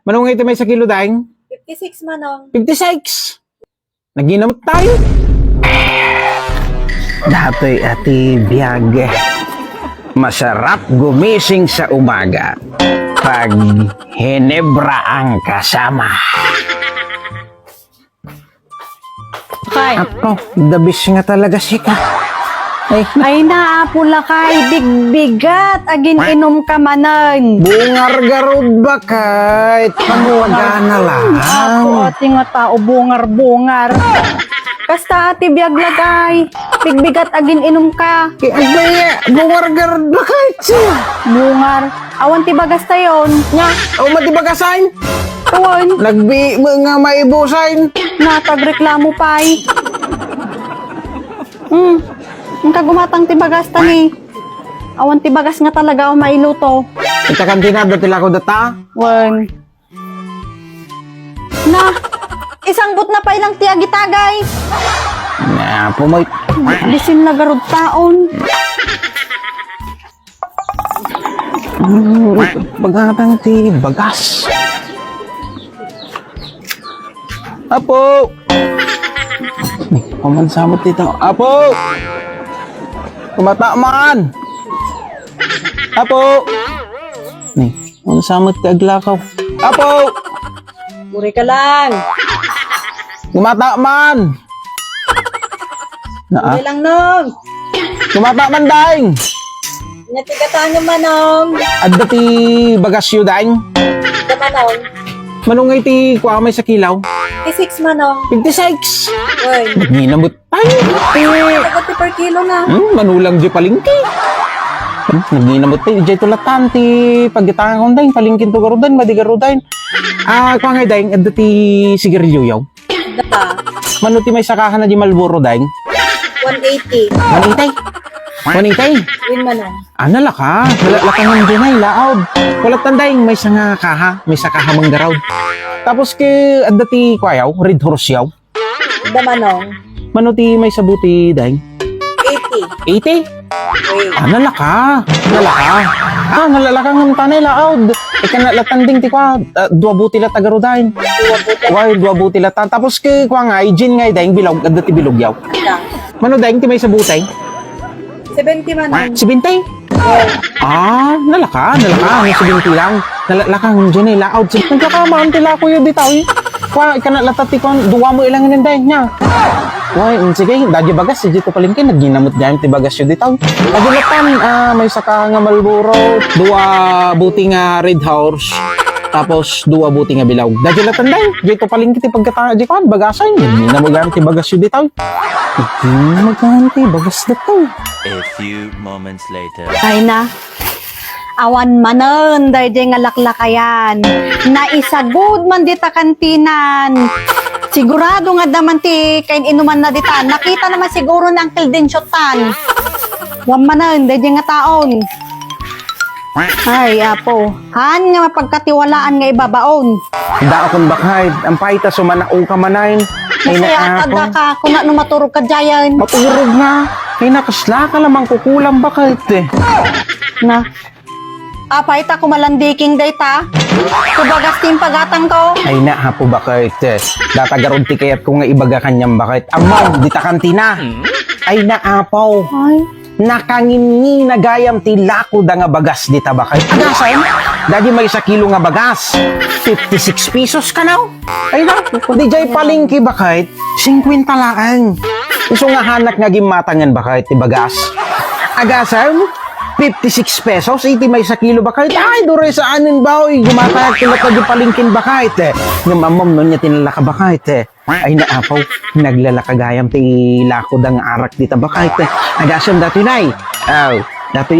Manong ito may sa kilo daing? 56 manong. 56. Naginamot tayo. Dato'y ati biyag. Masarap gumising sa umaga pag hinebra ang kasama. Kay, Ako, dabis nga talaga sika. ay naapula kay bigbigat agin inom ka manan. Bungar garod ba kahit pamuwaga na lang. Ako ati nga tao bungar. Kasta ati biyag lagay. Bigbigat agin inom ka. Kaya, bungar garod ba kahit siya? Bungar. Awan ti bagas tayon. Nya, O matibagasain? tuwan. Nagbi mga maibusain? Natagreklamo pay. Ang kagumatang ti bagas tani. Awan ti bagas nga talaga o mailuto. Ita kantina dati lako data? Wan. Na, isang but na pa ilang ti agitagay. Na, pumoy. Bisin na garod taon. Bagatang ti bagas. Apo! Pamansamot dito. Apo! Kumata man! Apo! Ni, pamansamot ti aglakaw. Apo! Buri ka lang. Kumata man! Naa? Buri lang nong. Kumata man daing! Inatigatan yung manong. Adda ti bagasyo daing. Ito manong. Manungay ti kuamay sa kilaw. 56 manong. 56! Uy. Ginamot tayo. Tagot per kilo na. Manulang di palingki. Naginamot tayo. Di tulatan ti pagkitangan ko dahin. Palingkin to garudan. Madigarudan. Kwa nga dahin. Adda ti sigarilyo yaw. Data. Mano ti may sakahan na di Malboro dahin. 180. 180. Win manong. Nala ka. Lakangan dyan ay laod. Walat tanday. May sanga kaha. May sakaha mang garaw. Tapos ke adda ti kwayaw. Red horse yaw. Ida manong. Mano ti may sabuti dahin. 80. 80. Uy. Nala ka. Nalalaka ng tanay laod. Ikalatanding ti kwa. Dua buti la tagarudahin. Why, dua buti la tan. Tapos ke kwa nga, ijin nga daing bilog. Adda ti bilog yaw. Ida. Mano daing ti may sabutay? 70 manong. Si Bintay. Uy. Nalaka. Ang si Binti lang. Nalalaka ng dyan ay laod. Nagkakamaan ti lako yun ditaw eh. Kwa, ikanalatati ko. Duwa mo ilang inandahin niya. Why, sige, dadyo bagas, si Jito Palingkin, nagginamot dyan, ti bagas yun dito. Nagulatan, may saka nga Malboro, dua buti nga Red Horse, tapos dua buti nga Bilawg. Dadyo latan dahil, Jito Palingkin, ti pagkatanga, di ko, bagasan, nagginamot dyan, ti bagas yun dito. Nagginamot dyan, ti bagas dito. A few moments later. Ay na. Awan manen, dahil nga laklakayan. Naisagod man dita kantinan. Sigurado nga daman ti kain inuman na dita. Nakita naman siguro ng Uncle Densyotan. Wan manen, dahil nga taon. Ay, apo. Han nga mapagkatiwalaan nga ibabaon. Hindi akong bakay, ang paita sumanao ka manayin. Masaya taga ka, kung ano maturog ka dyan. Maturog na. Ay nakasla ka lamang kukulang bakit eh. Na. Apay ta kumalandiking dayta. Kubagas tim pagatang ko. Ay na hapo bakit eh. Datagarod ti kayat ko nga ibaga kanyang bakit. Amaw, di ta kantina. Ay na apaw. Ay. Nakangini nagayam ti lako da nga bagas di ta bakit. Agasan? Dadi may 1 kilo nga bagas. 56 pesos ka now. Ay na, di jay palingki bakit. 50 laan. Iso nga hanak nga gimatangan bakit ti bagas. Agasan? 56 pesos, 80 may 1 kilo bakit? Ay, dure sa anin ba? Uy, gumatayag kila ka di palingkin bakit eh. Nga mamam nun niya tinalaka bakit eh. Ay naapaw, naglalakagayam ti lako dang arak dita bakit eh. Agasam dati nay. Dati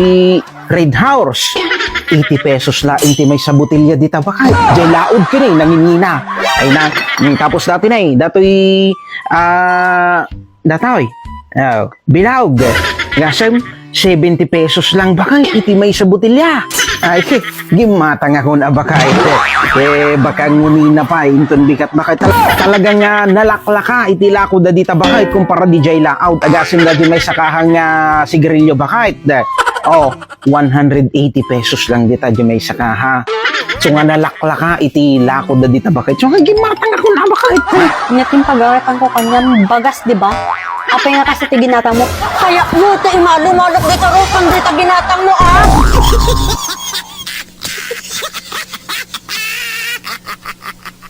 Red Horse. 80 pesos la, 80 may sa butilya dita bakit? Jay laod kini, nangingina. Ay na, tapos dati nay, dati datoy. Bilawg. Gasam, 70 pesos lang bakay, iti may sa butilya. Ay, gimatang ako na bakay. Baka ngunina pa, inton bikat bakay. Talaga nga nalaklaka, iti lako da dita bakay, kumpara di jay laout. Agasim da di may sakahang sigarilyo bakay. 180 pesos lang dita di may sakaha. So nga nalakla ka, itila ko da dita bakit. So nga gimatang ako na bakit. Ngayon pag-arapan ko kanyang bagas, di ba? Apa nga kasi ti ginatang mo. Kaya mo, ti ima, lumalok di ka ro, pang di ta ginatang mo, ah!